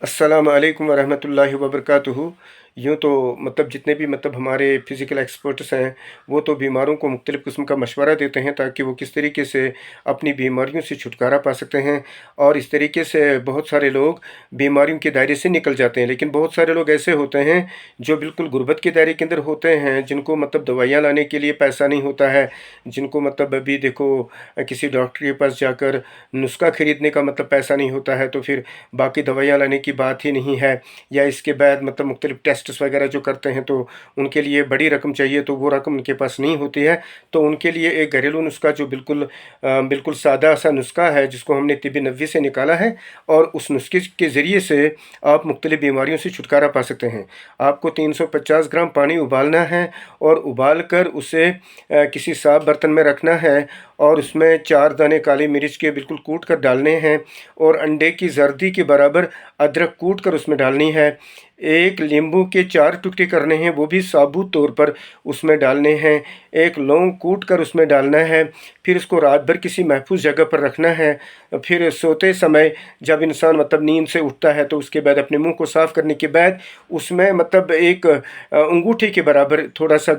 अस्सलाम वालेकुम वरहमतुल्लाहि वबरकातुहू। यूँ तो जितने भी हमारे फ़िज़िकल एक्सपर्ट्स हैं, वो तो बीमारों को मुख्तलिफ़ किस्म का मशवरा देते हैं ताकि वो किस तरीके से अपनी बीमारियों से छुटकारा पा सकते हैं। और इस तरीके से बहुत सारे लोग बीमारियों के दायरे से निकल जाते हैं। लेकिन बहुत सारे लोग ऐसे होते हैं जो बिल्कुल गुर्बत के दायरे के अंदर होते हैं, जिनको दवाइयाँ लाने के लिए पैसा नहीं होता है, जिनको अभी देखो किसी डॉक्टर के पास जाकर नुस्खा ख़रीदने का पैसा नहीं होता है, तो फिर बाकी दवाइयाँ लाने की बात ही नहीं है। या इसके बाद मुख्तलिफ़ टेस्ट्स वगैरह जो करते हैं तो उनके लिए बड़ी रकम चाहिए, तो वो रकम उनके पास नहीं होती है। तो उनके लिए एक घरेलू नुस्खा जो बिल्कुल सादा सा नुस्खा है, जिसको हमने तिब्बी नबवी से निकाला है, और उस नुस्खे के ज़रिए से आप मुख्तलिफ़ बीमारियों से छुटकारा पा सकते हैं। आपको 350 ग्राम पानी उबालना है और उबाल कर उसे किसी साफ़ बर्तन में रखना है, और उसमें 4 दाने काली मिर्च के बिल्कुल कूट कर डालने हैं, और अंडे की जर्दी के बराबर अदरक कूट कर उसमें डालनी है। एक नींबू के 4 टुकड़े करने हैं, वो भी साबुत तौर पर उसमें डालने हैं। एक लौंग कूट कर उसमें डालना है। फिर इसको रात भर किसी महफूज जगह पर रखना है। फिर सोते समय जब इंसान नींद से उठता है, तो उसके बाद अपने मुंह को साफ़ करने के बाद उसमें एक अंगूठे के बराबर थोड़ा सा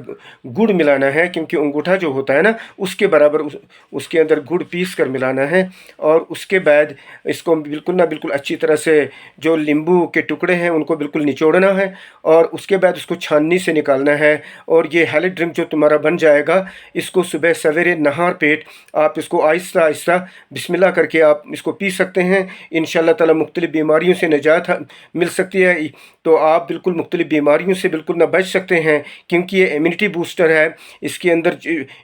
गुड़ मिलाना है, क्योंकि अंगूठा जो होता है ना, उसके बराबर उसके अंदर गुड़ पीस कर मिलाना है। और उसके बाद इसको बिल्कुल अच्छी तरह से जो नींबू के टुकड़े हैं उनको बिल्कुल निचोड़ना है, और उसके बाद उसको छाननी से निकालना है। और ये हेल्थ ड्रिंक जो तुम्हारा बन जाएगा, इसको सुबह सवेरे नहार पेट आप इसको आहिस्ता आहिस्ता बिस्मिल्लाह करके आप इसको पी सकते हैं। इंशाअल्लाह ताला मुख्तलिफ़ बीमारियों से निजात मिल सकती है। तो आप बिल्कुल मुख्तलिफ़ बीमारियों से बिल्कुल ना बच सकते हैं, क्योंकि ये इम्यूनिटी बूस्टर है। इसके अंदर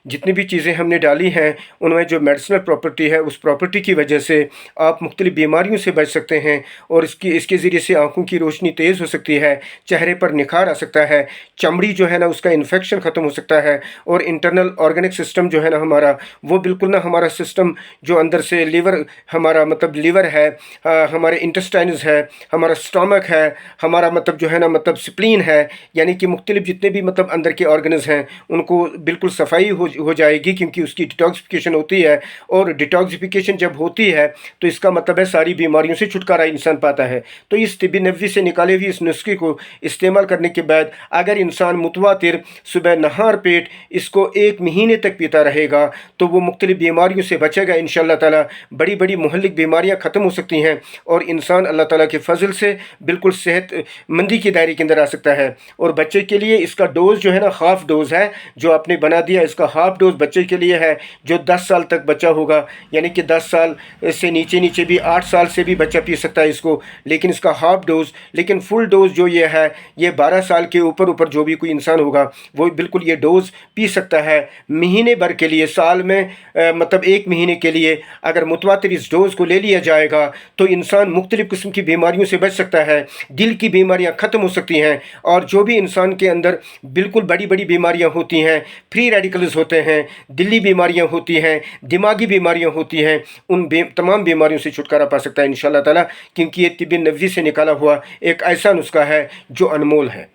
जितनी भी चीज़ें हमने डाली हैं, उनमें जो मेडिसिनल प्रॉपर्टी है, उस प्रॉपर्टी की वजह से आप मुख्तलिफ़ बीमारियों से बच सकते हैं। और इसके ज़रिए से आँखों की रोशनी तेज़ हो सकती है, चेहरे पर निखार आ सकता है, चमड़ी जो है ना उसका इन्फेक्शन ख़त्म हो सकता है, और इंटरनल ऑर्गेनिक सिस्टम जो है ना हमारा, वो बिल्कुल ना हमारा सिस्टम जो अंदर से लीवर हमारा लीवर है, हमारे इंटेस्टाइन्स है, हमारा स्टमक है, हमारा जो है ना स्प्लीन है, यानी कि मुख्तलिफ़ जितने भी अंदर के ऑर्गन्स हैं उनको बिल्कुल सफाई हो जाएगी, क्योंकि उसकी डिटॉक्सिफिकेशन होती है। और डिटॉक्सिफिकेशन जब होती है तो इसका है सारी बीमारियों से छुटकारा इंसान पाता है। तो इस तिब्बी नबवी से निकाले हुए इस नुस्खे को इस्तेमाल करने के बाद अगर इंसान मुतवातिर सुबह नहार पेट इसको 1 महीने तक पीता रहेगा, तो वो मुख्तलिफ़ बीमारियों से बचेगा इंशाअल्लाह ताला। बड़ी बड़ी मुहल्लिक बीमारियाँ ख़त्म हो सकती हैं, और इंसान अल्लाह ताला के फ़ज़ल से बिल्कुल सेहतमंदी के दायरे के अंदर आ सकता है। और बच्चे के लिए इसका डोज़ जो है ना हाफ़ डोज़ है, जो आपने बना दिया, इसका हाफ़ डोज़ बच्चे के लिए है जो 10 साल तक बच्चा होगा, यानी कि 10 साल से नीचे भी 8 साल से भी बच्चा पी सकता है इसको। लेकिन इसका हाफ़ डोज़, लेकिन फुल डोज़ जो ये है, ये 12 साल के ऊपर जो भी कोई इंसान होगा वो बिल्कुल ये डोज़ पी सकता है। महीने भर के लिए, साल में 1 महीने के लिए अगर मुतवातिर इस डोज़ को ले लिया जाएगा, तो इंसान मुख्तलिफ़ किस्म की बीमारियों से बच सकता है। दिल की बीमारियाँ ख़त्म हो सकती हैं, और जो भी इंसान के अंदर बिल्कुल बड़ी बड़ी बीमारियाँ होती हैं, फ्री रेडिकल्स होते हैं, दिली बीमारियाँ होती हैं, दिमागी बीमारियाँ होती हैं, उन तमाम बीमारियों से छुटकारा पा सकता है इंशाअल्लाह ताला, क्योंकि ये तिब्बी नबवी से निकाला हुआ एक ऐसा नुस्खा है जो अनमोल है।